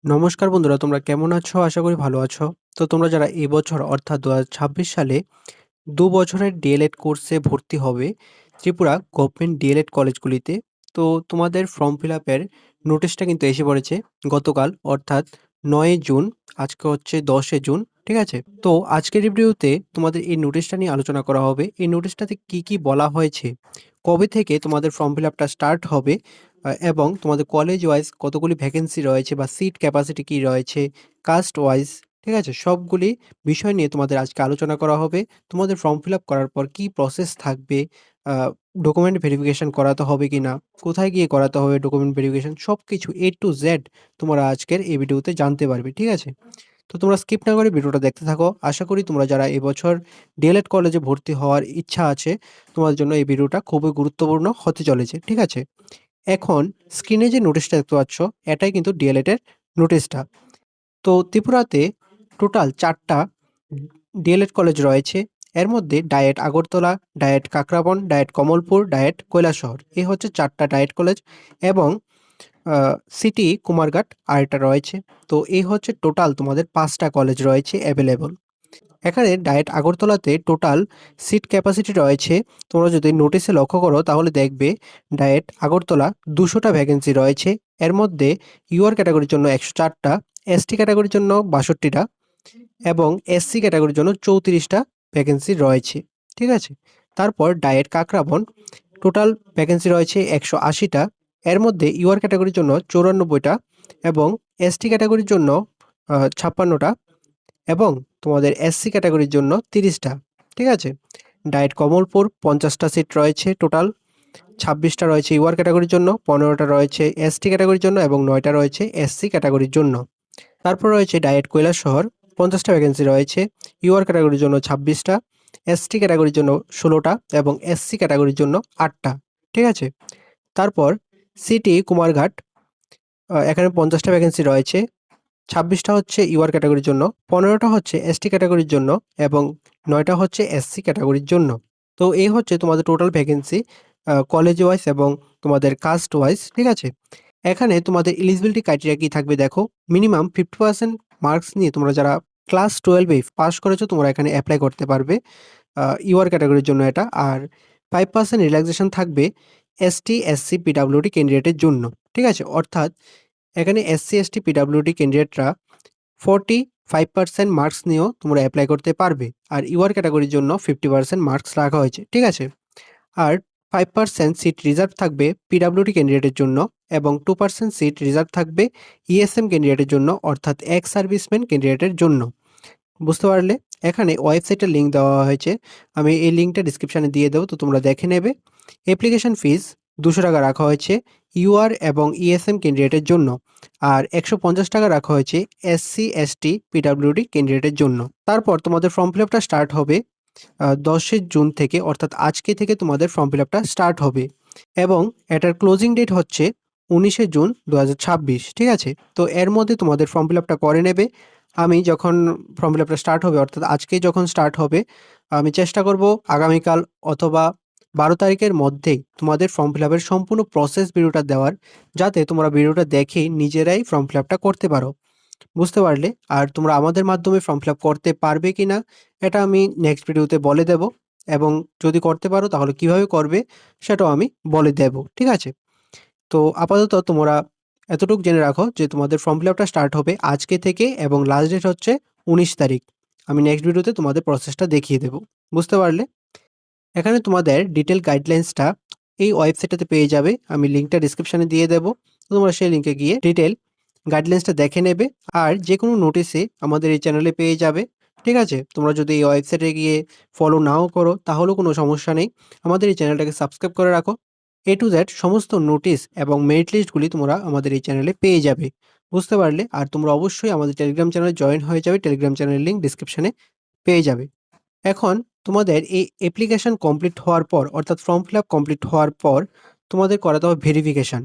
নমস্কার বন্ধুরা, তোমরা কেমন আছো? আশা করি ভালো আছো। তো তোমরা যারা এবছর অর্থাৎ ২০২৬ সালে ২ বছরের ডিএলএড কোর্সে ভর্তি হবে ত্রিপুরা গভর্নমেন্ট ডিএলএড কলেজগুলিতে। তো তোমাদের ফর্ম ফিল আপের নোটিশটা কিন্তু এসে পড়েছে গতকাল অর্থাৎ ৯ জুন। আজকে হচ্ছে ১০ জুন, ঠিক আছে? তো আজকের এই ভিডিওতে তোমাদের এই নোটিশটা নিয়ে আলোচনা করা হবে। এই নোটিশটাতে কি, কি বলা হয়েছে, কবে থেকে তোমাদের ফর্ম ফিল আপটা স্টার্ট হবে এবং তোমাদের কলেজ ওয়াইজ কতগুলি ভ্যাকেন্সি রয়েছে বা সিট ক্যাপাসিটি কি রয়েছে, কাস্ট ওয়াইজ, ঠিক আছে? সবগুলি বিষয় নিয়ে তোমাদের আজকে আলোচনা করা হবে। তোমাদের ফর্ম ফিল আপ করার পর কি প্রসেস থাকবে, আ ডকুমেন্ট ভেরিফিকেশন করাতে হবে কিনা, কোথায় গিয়ে করাতে হবে ডকুমেন্ট ভেরিফিকেশন, সবকিছু A to Z তোমরা আজকের এই ভিডিওতে জানতে পারবে, ঠিক আছে? তো তোমরা স্কিপ না করে ভিডিওটা দেখতে থাকো। আশা করি তোমরা যারা এবছর ডিএলএড কলেজে ভর্তি হওয়ার ইচ্ছা আছে, তোমাদের জন্য এই ভিডিওটা খুবই গুরুত্বপূর্ণ হতে চলেছে, ঠিক আছে? এখন স্ক্রিনে যে নোটিশটা দেখতে পাচ্ছ, এটাই কিন্তু ডিএলএড এর নোটিশটা। তো ত্রিপুরাতে টোটাল ৪ টা ডিএলএড কলেজ রয়েছে। এর মধ্যে diet Agartala, diet Kakraban, diet Kamalpur, diet Kailashahar. এই হচ্ছে ৪ টা ডায়েট কলেজ এবং আ সিটি কুমারঘাট আরেকটা রয়েছে। তো এই হচ্ছে টোটাল তোমাদের ৫ টা কলেজ রয়েছে এভেইলেবল। এখানে ডায়েট আগরতলাতে টোটাল সিট ক্যাপাসিটি রয়েছে। তোমরা যদি নোটিশে লক্ষ্য করো তাহলে দেখবে ডায়েট আগরতলা ২০০ টা ভ্যাকেন্সি রয়েছে। এর মধ্যে ইউআর ক্যাটেগরির জন্য ১০৪ টা, এসটি ক্যাটেগরির জন্য ৬২ টা এবং এসসি ক্যাটেগরির জন্য ৩৪ টা ভ্যাকেন্সি রয়েছে। ঠিক আছে? তারপর ডায়েট কাকরাবন টোটাল ভ্যাকেন্সি রয়েছে ১৮০ টা। এর মধ্যে ইউআর ক্যাটেগরির জন্য ৯৪ টা এবং এসটি ক্যাটেগরির জন্য ৫৬ টা এবং তোমাদের এসসি ক্যাটেগরির জন্য ৩০ টা। ঠিক আছে? ডায়েট কমলপুর ৫০ টা সিট রয়েছে টোটাল। ২৬ টা রয়েছে ইউআর ক্যাটেগরির জন্য, ১৫ টা রয়েছে এসটি ক্যাটেগরির জন্য এবং ৯ টা রয়েছে এসসি ক্যাটেগরির জন্য। তারপর রয়েছে ডায়েট কৈলাসহর ৫০ টা ভ্যাকেন্সি রয়েছে। ইউআর ক্যাটেগরির জন্য ২৬ টা, এসটি ক্যাটেগরির জন্য ১৬ টা এবং এসসি ক্যাটেগরির জন্য ৮ টা। ঠিক আছে? তারপর সিটি কুমারঘাট এখানে ৫০ টা ভ্যাকেন্সি রয়েছে। ২৬ টা হচ্ছে ইউআর ক্যাটেগরির জন্য, ১৫ টা হচ্ছে এসটি ক্যাটেগরির জন্য এবং ৯ টা হচ্ছে এসসি ক্যাটেগরির জন্য। তো এই হচ্ছে তোমাদের টোটাল ভ্যাকেন্সি কলেজ ওয়াইজ এবং তোমাদের কাস্ট ওয়াইজ, ঠিক আছে? এখানে তোমাদের এলিজিবিলিটি ক্রাইটেরিয়া কি থাকবে দেখো। মিনিমাম 50% মার্কস নিয়ে তোমরা যারা ক্লাস 12 এ পাস করেছো তোমরা এখানে এপ্লাই করতে পারবে। ইউআর ক্যাটেগরির জন্য এটা। আর 5% রিল্যাক্সেশন থাকবে এসটি, এসসি, পিডব্লিউডি ক্যান্ডিডেটের জন্য। ঠিক আছে? অর্থাৎ এখানে এসসি, এসটি, পিডব্লিউডি ক্যান্ডিডেটরা 45% মার্কস নিয়েও তোমরা এপ্লাই করতে পারবে। আর ইউআর ক্যাটেগরির জন্য 50% মার্কস রাখা হয়েছে। ঠিক আছে? আর 5% সিট রিজার্ভ থাকবে পিডব্লিউডি ক্যান্ডিডেটের জন্য এবং 2% সিট রিজার্ভ থাকবে ইএসএম ক্যান্ডিডেটের জন্য অর্থাৎ এক্স সার্ভিসম্যান ক্যান্ডিডেটের জন্য। বুঝতে পারলে? এখানে ওয়েবসাইটের লিঙ্ক দেওয়া হয়েছে। আমি এই লিঙ্কটা ডেসক্রিপশনে দিয়ে দেবো, তো তোমরা দেখে নেবে। অ্যাপ্লিকেশন ফিস ৳২০০ রাখা হয়েছে ইউআর এবং ইএসএম ক্যান্ডিডেটের জন্য। আর ৳১৫০ রাখা হয়েছে এসসি, এসটি, পিডব্লিউডি ক্যান্ডিডেটের জন্য। তারপর তোমাদের ফর্ম ফিল আপটা স্টার্ট হবে ১০ জুন থেকে, অর্থাৎ আজকে থেকে তোমাদের ফর্ম ফিল আপটা স্টার্ট হবে এবং এটার ক্লোজিং ডেট হচ্ছে ১৯ জুন ২০২৬। ঠিক আছে? তো এর মধ্যে তোমাদের ফর্ম ফিল আপটা করে নেবে। আমি যখন ফর্ম ফিল আপটা স্টার্ট হবে অর্থাৎ আজকেই যখন স্টার্ট হবে, আমি চেষ্টা করব আগামীকাল অথবা ১২ তারিখের মধ্যেই তোমাদের ফর্ম ফিল আপের সম্পূর্ণ প্রসেস ভিডিওটা দেওয়ার, যাতে তোমরা ভিডিওটা দেখেই নিজেরাই ফর্ম ফিল আপটা করতে পারো। বুঝতে পারলে? আর তোমরা আমাদের মাধ্যমে ফর্ম ফিল আপ করতে পারবে কিনা এটা আমি নেক্সট ভিডিওতে বলে দেব এবং যদি করতে পারো তাহলে কিভাবে করবে সেটাও আমি বলে দেব। ঠিক আছে? তো আপাতত তোমরা এতটুকু জেনে রাখো যে তোমাদের ফর্ম ফিল আপটা স্টার্ট হবে আজকে থেকে এবং লাস্ট ডেট হচ্ছে ১৯ তারিখ। আমি নেক্সট ভিডিওতে তোমাদের প্রসেসটা দেখিয়ে দেব। বুঝতে পারলে? এখানে তোমাদের ডিটেইল গাইডলাইন্সটা এই ওয়েবসাইটটাতে পেয়ে যাবে। আমি লিঙ্কটা ডেসক্রিপশনে দিয়ে দেব। তোমরা সেই লিঙ্কে গিয়ে ডিটেইল গাইডলাইন্সটা দেখে নেবে। আর যেকোনো নোটিশে আমাদের এই চ্যানেলে পেয়ে যাবে। ঠিক আছে? তোমরা যদি এই ওয়েবসাইটে গিয়ে ফলো নাও করো তাহলেও কোনো সমস্যা নেই। আমাদের এই চ্যানেলটাকে সাবস্ক্রাইব করে রাখো। A to Z সমস্ত নোটিশ এবং মেরিট লিস্টগুলি তোমরা আমাদের এই চ্যানেলে পেয়ে যাবে। বুঝতে পারলে? আর তোমরা অবশ্যই আমাদের টেলিগ্রাম চ্যানেলে জয়েন হয়ে যাবে। টেলিগ্রাম চ্যানেলের লিঙ্ক ডেসক্রিপশনে পেয়ে যাবে। এখন তোমাদের এই অ্যাপ্লিকেশন কমপ্লিট হওয়ার পর অর্থাৎ ফর্ম ফিল আপ কমপ্লিট হওয়ার পর তোমাদের করাতে হবে ভেরিফিকেশন।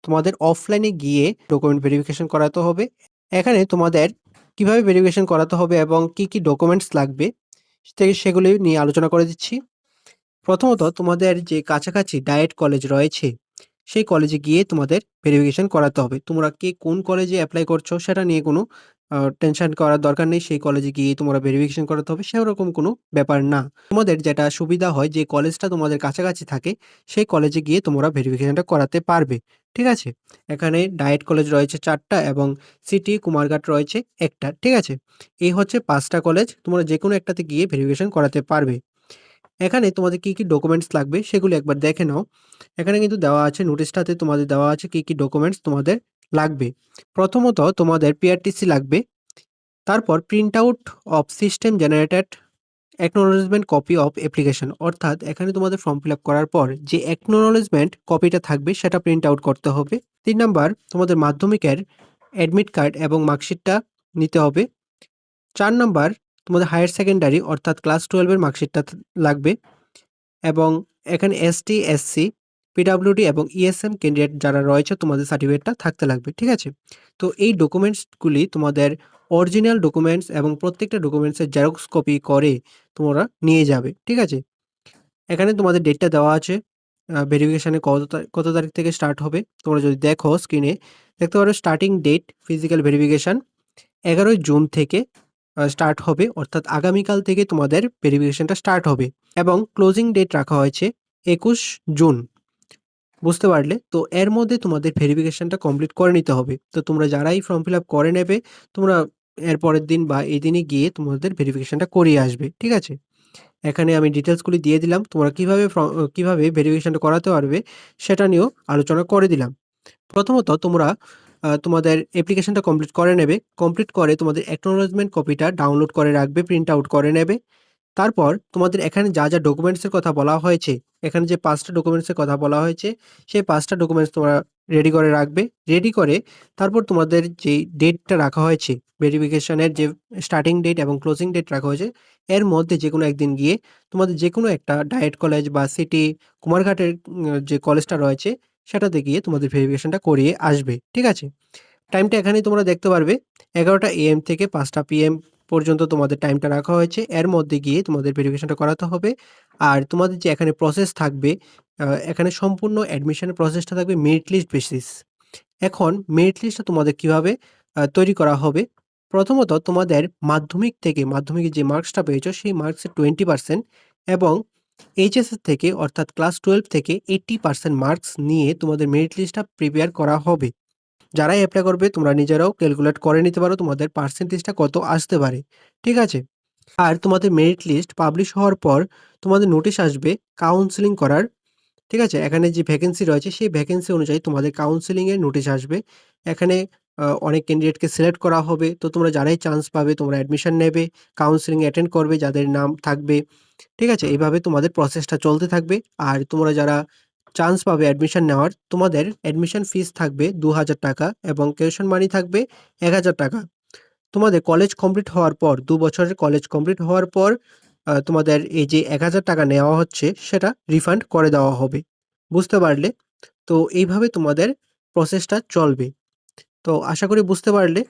তোমাদের অফলাইনে গিয়ে ডকুমেন্ট ভেরিফিকেশন করাতে হবে। এখানে তোমাদের কিভাবে ভেরিফিকেশন করাতে হবে এবং কি, কি ডকুমেন্টস লাগবে সেগুলি নিয়ে আলোচনা করে দিচ্ছি। প্রথমত তোমাদের যে কাছাকাছি ডায়েট কলেজ রয়েছে, সেই কলেজে গিয়ে তোমাদের ভেরিফিকেশন করাতে হবে। তোমরা কে কোন কলেজে এপ্লাই করছো সেটা নিয়ে কোনো টেনশন করার দরকার নেই। সেই কলেজে গিয়ে তোমরা ভেরিফিকেশন করাতে হবে সেরকম কোনো ব্যাপার না। তোমাদের যেটা সুবিধা হয় যে কলেজটা তোমাদের কাছাকাছি থাকে সেই কলেজে গিয়ে তোমরা ভেরিফিকেশনটা করাতে পারবে। ঠিক আছে? এখানে ডায়েট কলেজ রয়েছে ৪ টা এবং সিটি, কুমারঘাট রয়েছে ১ টা। ঠিক আছে? এই হচ্ছে ৫ টা কলেজ। তোমরা যেকোনো একটাতে গিয়ে ভেরিফিকেশন করাতে পারবে। এখানে তোমাদের কি, কি ডকুমেন্টস লাগবে সেগুলো একবার দেখে নাও। এখানে কিন্তু দেওয়া আছে নোটিশটাতে তোমাদের দেওয়া আছে কি, কি ডকুমেন্টস তোমাদের লাগবে। প্রথমত তোমাদের পিআরটিসি লাগবে। তারপর print out of system generated acknowledgement copy of application, অর্থাৎ এখানে তোমাদের ফর্ম ফিল আপ করার পর যে অ্যাকনোলেজমেন্ট কপিটা থাকবে সেটা প্রিন্ট আউট করতে হবে। ৩ নাম্বার তোমাদের মাধ্যমিকের অ্যাডমিট কার্ড এবং মার্কশিটটা নিতে হবে। ৪ নাম্বার তোমাদের হায়ার সেকেন্ডারি অর্থাৎ ক্লাস 12 এর মার্কশিটটা লাগবে এবং এখানে এসটি, এসসি, পিডব্লিউডি এবং ইএসএম ক্যান্ডিডেট যারা রয়েছে তোমাদের সার্টিফিকেটটা থাকতে লাগবে। ঠিক আছে? তো এই ডকুমেন্টসগুলি তোমাদের অরিজিনাল ডকুমেন্টস এবং প্রত্যেকটা ডকুমেন্টসের জেরক্স কপি করে তোমরা নিয়ে যাবে। ঠিক আছে? এখানে তোমাদের ডেটটা দেওয়া আছে। ভেরিফিকেশনে কত তারিখ থেকে স্টার্ট হবে। তোমরা যদি দেখো স্ক্রিনে দেখতে পারো স্টার্টিং ডেট ফিজিক্যাল ভেরিফিকেশন ১১ই জুন থেকে স্টার্ট হবে, অর্থাৎ আগামীকাল থেকে তোমাদের ভেরিফিকেশনটা স্টার্ট হবে এবং ক্লোজিং ডেট রাখা হয়েছে ২১ জুন। বুঝতে পারলে? তো এর মধ্যে তোমাদের ভেরিফিকেশনটা কমপ্লিট করে নিতে হবে। তো তোমরা যারাই ফর্ম ফিল আপ করে নেবে, তোমরা এর পরের দিন বা এই দিনই গিয়ে তোমাদের ভেরিফিকেশনটা করিয়ে আসবে। ঠিক আছে? এখানে আমি ডিটেইলসগুলি দিয়ে দিলাম। তোমরা কিভাবে ভেরিফিকেশনটা করাতে পারবে সেটা নিয়েও আলোচনা করে দিলাম। প্রথমত তোমরা তোমাদের অ্যাপ্লিকেশনটা কমপ্লিট করে নেবে। কমপ্লিট করে তোমাদের অ্যাকনোলেজমেন্ট কপিটা ডাউনলোড করে রাখবে, প্রিন্ট আউট করে নেবে। তারপর তোমাদের এখানে যা ডকুমেন্টস এর কথা বলা হয়েছে, এখানে যে ৫ টা ডকুমেন্টস এর কথা বলা হয়েছে, সেই ৫ টা ডকুমেন্টস তোমরা রেডি করে রাখবে। রেডি করে তারপর তোমাদের যেই ডেটটা রাখা হয়েছে, ভেরিফিকেশনের যে স্টার্টিং ডেট এবং ক্লোজিং ডেট রাখা হয়েছে, এর মধ্যে যেকোনো একদিন গিয়ে তোমাদের যেকোনো একটা ডায়েট কলেজ বা সিটি, কুমারঘাটের যে কলেজটা রয়েছে, সেটাতে গিয়ে তোমাদের ভেরিফিকেশনটা করিয়ে আসবে। ঠিক আছে? টাইমটা এখানেই তোমরা দেখতে পারবে। ১১টা এএম থেকে ৫টা পিএম পর্যন্ত তোমাদের টাইমটা রাখা হয়েছে। এর মধ্যে গিয়ে তোমাদের ভেরিফিকেশনটা করাতে হবে। আর তোমাদের যে এখানে প্রসেস থাকবে, এখানে সম্পূর্ণ অ্যাডমিশনের প্রসেসটা থাকবে মেরিট লিস্ট বেসিস। এখন মেরিট লিস্টটা তোমাদের কিভাবে তৈরি করা হবে? প্রথমত তোমাদের মাধ্যমিকে যে মার্কসটা পেয়েছো সেই মার্কসের 20% এবং এইচএস এর থেকে অর্থাৎ ক্লাস 12 থেকে 80% মার্কস নিয়ে তোমাদের মেরিট লিস্টটা প্রিপেয়ার করা হবে। যারাই এপ্লাই করবে তোমরা নিজেরাও ক্যালকুলেট করে নিতে পারো তোমাদের পার্সেন্টেজটা কত আসতে পারে। ঠিক আছে? আর তোমাদের মেরিট লিস্ট পাবলিশ হওয়ার পর তোমাদের নোটিশ আসবে কাউন্সেলিং করার। ঠিক আছে? এখানে যে ভ্যাকেন্সি রয়েছে সেই ভ্যাকেন্সি অনুযায়ী তোমাদের কাউন্সেলিং এর নোটিশ আসবে। এখানে অনেক ক্যান্ডিডেটকে সিলেক্ট করা হবে। তো তোমরা যারাই চান্স পাবে তোমরা অ্যাডমিশন নেবে, কাউন্সেলিং অ্যাটেন্ড করবে যাদের নাম থাকবে। ঠিক আছে? এভাবে তোমাদের প্রসেসটা চলতে থাকবে। আর তোমরা যারা চান্স পাবে অ্যাডমিশন নেওয়ার, তোমাদের অ্যাডমিশন ফিস থাকবে ৳২,০০০ এবং টিউশন মানি থাকবে ৳১,০০০। তোমাদের কলেজ কমপ্লিট হওয়ার পর ২ বছরের কলেজ কমপ্লিট হওয়ার পর তোমাদের এই যে ৳১,০০০ নেওয়া হচ্ছে সেটা রিফান্ড করে দেওয়া হবে। বুঝতে পারলে? তো এইভাবে তোমাদের প্রসেসটা চলবে। তো আশা করি বুঝতে পারলে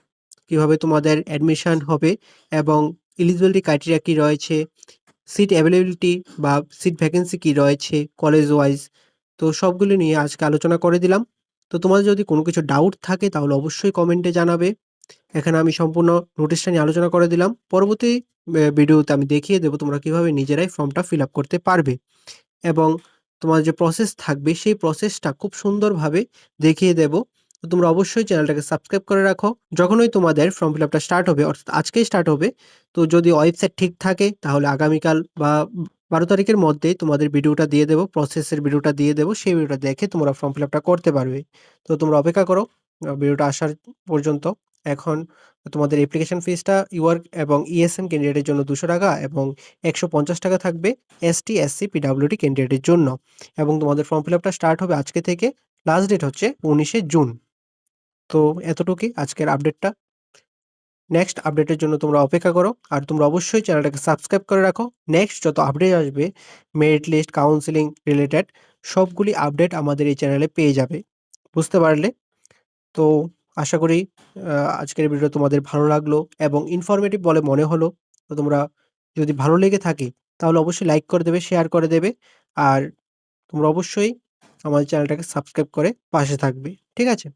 কিভাবে তোমাদের অ্যাডমিশন হবে এবং এলিজিবিলিটি ক্রাইটেরিয়া কি রয়েছে, সিট অ্যাভেইলেবিলিটি বা সিট ভ্যাকেন্সি কি রয়েছে কলেজ ওয়াইজ। তো সবগুলো নিয়ে আজকে আলোচনা করে দিলাম। তো তোমাদের যদি কোনো কিছু ডাউট থাকে তাহলে অবশ্যই কমেন্টে জানাবে। এখানে আমি সম্পূর্ণ নোটিশটা নিয়ে আলোচনা করে দিলাম। পরবর্তী ভিডিওতে আমি দেখিয়ে দেব তোমরা কিভাবে নিজেরাই ফর্মটা ফিল আপ করতে পারবে এবং তোমার যে প্রসেস থাকবে সেই প্রসেসটা খুব সুন্দরভাবে দেখিয়ে দেব। তো তোমরা অবশ্যই চ্যানেলটাকে সাবস্ক্রাইব করে রাখো। যখনই তোমাদের ফর্ম ফিল আপটা স্টার্ট হবে অর্থাৎ আজকেই স্টার্ট হবে, তো যদি ওয়েবসাইট ঠিক থাকে তাহলে আগামীকাল বা ১২ তারিখের মধ্যেই তোমাদের ভিডিওটা দিয়ে দেব, প্রসেসের ভিডিওটা দিয়ে দেব। সেই ভিডিওটা দেখে তোমরা ফর্ম ফিল আপটা করতে পারবে। তো তোমরা অপেক্ষা করো ভিডিওটা আসার পর্যন্ত। এখন তোমাদের অ্যাপ্লিকেশন ফিসটা ইউআরক এবং ইএসএম ক্যান্ডিডেটের জন্য ৳২০০ এবং ৳১৫০ থাকবে এসটি, এসসি, পিডব্লিউডি ক্যান্ডিডেটের জন্য এবং তোমাদের ফর্ম ফিল আপটা স্টার্ট হবে আজকে থেকে। লাস্ট ডেট হচ্ছে ১৯শে জুন। তো এতটুকুই আজকের আপডেটটা। নেক্সট আপডেটের জন্য তোমরা অপেক্ষা করো। আর তোমরা অবশ্যই চ্যানেলটাকে সাবস্ক্রাইব করে রাখো। নেক্সট যত আপডেট আসবে মেরিট লিস্ট, কাউন্সেলিং রিলেটেড সবগুলি আপডেট আমাদের এই চ্যানেলে পেয়ে যাবে। বুঝতে পারলে? তো আশা করি আজকের ভিডিও তোমাদের ভালো লাগলো এবং ইনফরমেটিভ বলে মনে হলো। তো তোমরা যদি ভালো লেগে থাকে তাহলে অবশ্যই লাইক করে দেবে, শেয়ার করে দেবে। আর তোমরা অবশ্যই আমাদের চ্যানেলটাকে সাবস্ক্রাইব করে পাশে থাকবে। ঠিক আছে?